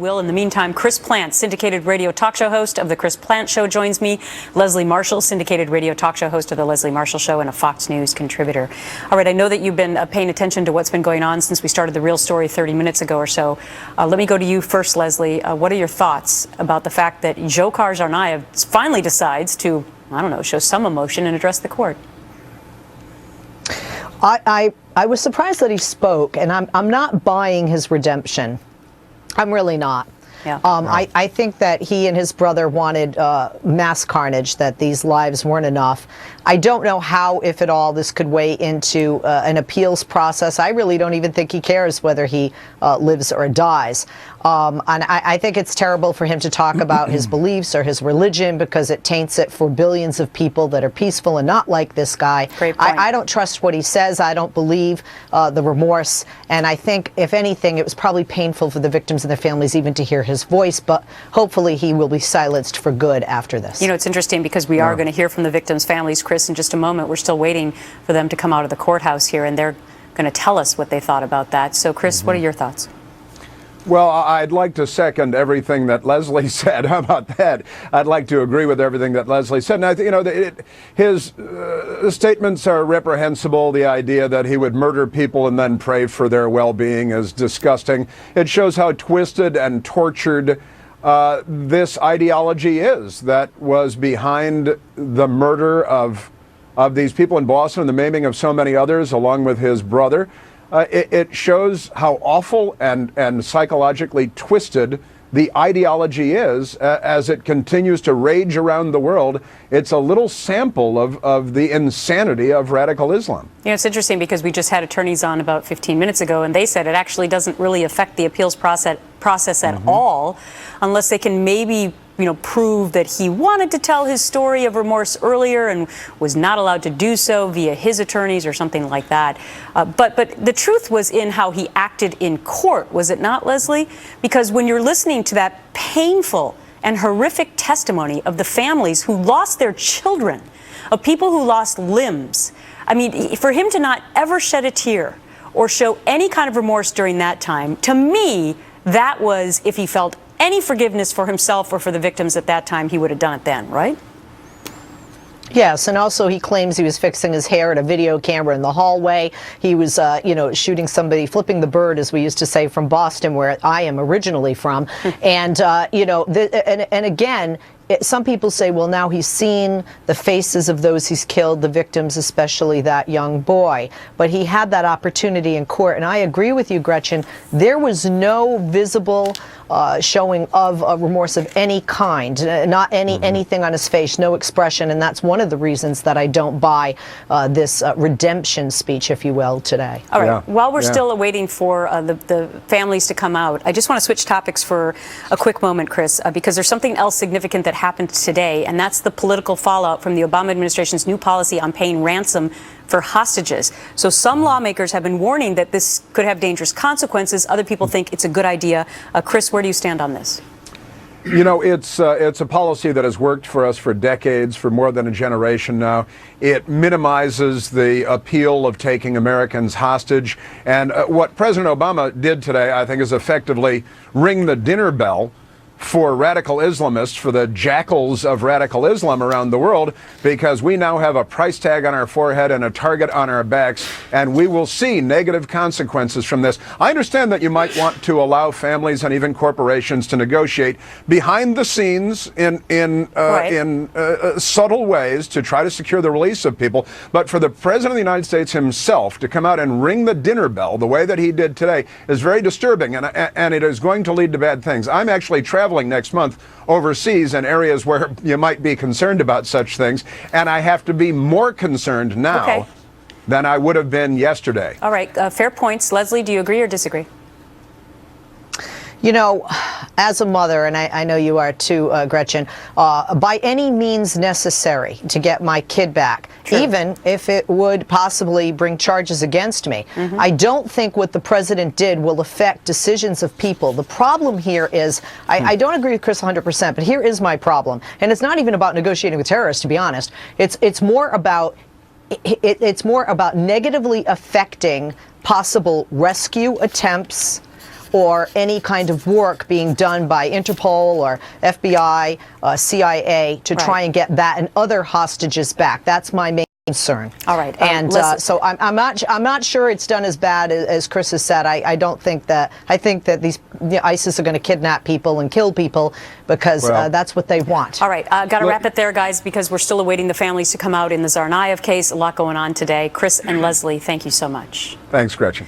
will. In the meantime, Chris Plante, syndicated radio talk show host of The Chris Plante Show, joins me. Leslie Marshall, syndicated radio talk show host of The Leslie Marshall Show and a Fox News contributor. All right, I know that you've been paying attention to what's been going on since we started The Real Story 30 minutes ago or so. Let me go to you first, Leslie. What are your thoughts about the fact that Dzhokhar Tsarnaev finally decides to, I don't know, show some emotion and address the court? I was surprised that he spoke, and I'm not buying his redemption. I'm really not. Yeah. I think that he and his brother wanted mass carnage, that these lives weren't enough. I don't know how, if at all, this could weigh into an appeals process. I really don't even think he cares whether he lives or dies. And I think it's terrible for him to talk about his beliefs or his religion, because it taints it for billions of people that are peaceful and not like this guy. Great point. I don't trust what he says. I don't believe the remorse. And I think, if anything, it was probably painful for the victims and their families even to hear his voice. But hopefully he will be silenced for good after this. You know, it's interesting because we are going to hear from the victims' families, Chris, in just a moment. We're still waiting for them to come out of the courthouse here, and they're going to tell us what they thought about that. So, Chris, what are your thoughts? Well, I'd like to second everything that Leslie said. How about that? I'd like to agree with everything that Leslie said. And I think, you know, his statements are reprehensible. The idea that he would murder people and then pray for their well-being is disgusting. It shows how twisted and tortured this ideology is that was behind the murder of these people in Boston and the maiming of so many others, along with his brother. It shows how awful and psychologically twisted the ideology is as it continues to rage around the world. It's a little sample of the insanity of radical Islam. You know, it's interesting because we just had attorneys on about 15 minutes ago, and they said it actually doesn't really affect the appeals process at all, unless they can maybe, you know, prove that he wanted to tell his story of remorse earlier and was not allowed to do so via his attorneys or something like that. But the truth was in how he acted in court, was it not, Leslie? Because when you're listening to that painful and horrific testimony of the families who lost their children, of people who lost limbs, I mean, for him to not ever shed a tear or show any kind of remorse during that time, to me, that was, if he felt any forgiveness for himself or for the victims at that time, he would have done it then, right? Yes, and also he claims he was fixing his hair at a video camera in the hallway. He was, you know, shooting somebody, flipping the bird, as we used to say, from Boston, where I am originally from. And, you know, and again, some people say, well, now he's seen the faces of those he's killed, the victims, especially that young boy. But he had that opportunity in court. And I agree with you, Gretchen. There was no visible showing of remorse of any kind, not anything on his face, no expression. And that's one of the reasons that I don't buy this redemption speech, if you will, today. All right. Yeah. While we're still waiting for the families to come out, I just want to switch topics for a quick moment, Chris, because there's something else significant that happened today, and that's the political fallout from the Obama administration's new policy on paying ransom for hostages. So some lawmakers have been warning that this could have dangerous consequences. Other people think it's a good idea. Chris, where do you stand on this? You know, it's a policy that has worked for us for decades, for more than a generation now. It minimizes the appeal of taking Americans hostage. And what President Obama did today, I think, is effectively ring the dinner bell for radical Islamists, for the jackals of radical Islam around the world, because we now have a price tag on our forehead and a target on our backs, and we will see negative consequences from this. I understand that you might want to allow families and even corporations to negotiate behind the scenes in subtle ways to try to secure the release of people, but for the President of the United States himself to come out and ring the dinner bell the way that he did today is very disturbing, and it is going to lead to bad things. I'm actually traveling next month overseas in areas where you might be concerned about such things, and I have to be more concerned now than I would have been yesterday. All right, fair points. Leslie, do you agree or disagree? You know, as a mother, and I know you are too, Gretchen, by any means necessary to get my kid back, even if it would possibly bring charges against me. I don't think what the president did will affect decisions of people. The problem here is, I don't agree with Chris 100%, but here is my problem. And it's not even about negotiating with terrorists, to be honest. It's more about negatively affecting possible rescue attempts, or any kind of work being done by Interpol or FBI, CIA to try and get that and other hostages back. That's my main concern. All right. And so I'm not sure it's done as bad as Chris has said. I don't think that. I think that ISIS are going to kidnap people and kill people because that's what they want. All right. Got to wrap it there, guys, because we're still awaiting the families to come out in the Tsarnaev case. A lot going on today. Chris and Leslie, thank you so much. Thanks, Gretchen.